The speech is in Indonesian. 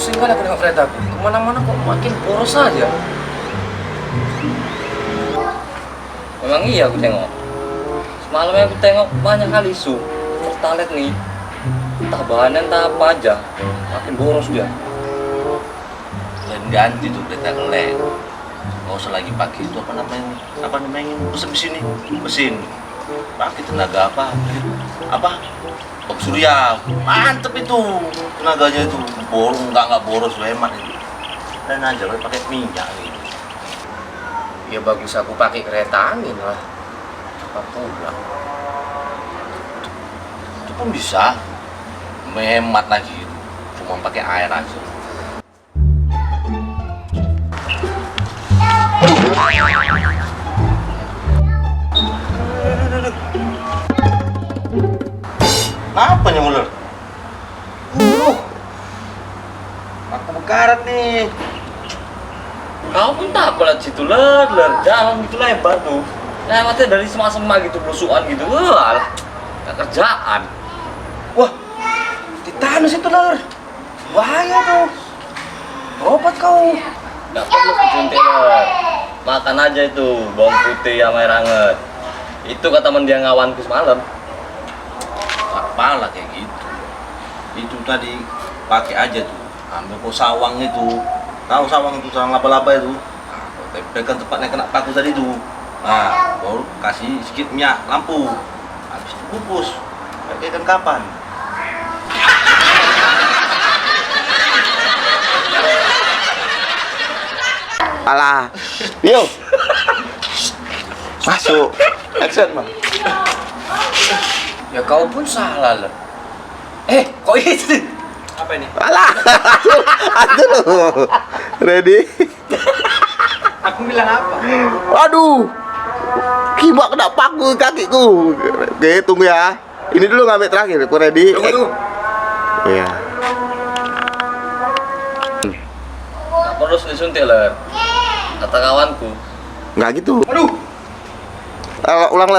Pusing kali aku nengok keretaku. Kemana-mana kok makin boros aja. Memang iya aku tengok. Semalamnya aku tengok banyak kali isu Pertalite nih. Entah bahannya entah apa aja. Makin boros dia. Dan ganti tuh kereta kelek. Nggak usah lagi pakai itu apa namanya mesin. Pakai tenaga apa Bak surya, mantep itu tenaganya itu, nggak boros, hemat itu. Dan aja pakai minyak gitu. Ya bagus aku pakai kereta angin lah. Apa pula? Itu pun bisa menghemat lagi gitu. Cuma pakai air aja. Kenapa yang ular? Aku bekarat nih. Kau pun tak apalah situ ler, jalan gitu lebar tuh. Lewatnya dari semak-semak gitu, belusuan gitu. Wah, gak kerjaan. Wah, titanus itu ler. Bahaya tuh. Obat kau. Gak perlu disuntik ler. Makan aja itu, bawang putih sama air hangat. Itu kata mendiang ngawanku semalam. Apalah kayak gitu. Itu tadi pakai aja tuh. Ambil kok sawang itu. Tahu sawang itu, sawang laba-laba itu. Nah, kau tempelkan tempatnya kena paku tadi tuh. Nah, baru kasih sedikit minyak lampu. Habis itu kukus. Pakaikan kapan? Alah, yo, masuk, action bang. Ya kau pun salah ler. Kok itu? Apa ini? Alah, aduh, ready? Aku bilang apa? Waduh, kimak kena paku kakiku. Oke, tunggu ya. Ini dulu ngambil terakhir, aku ready. Tunggu. Iya. Gak perlu disuntik ler. Kata kawanku. Nggak gitu. Aduh. Ulang lagi.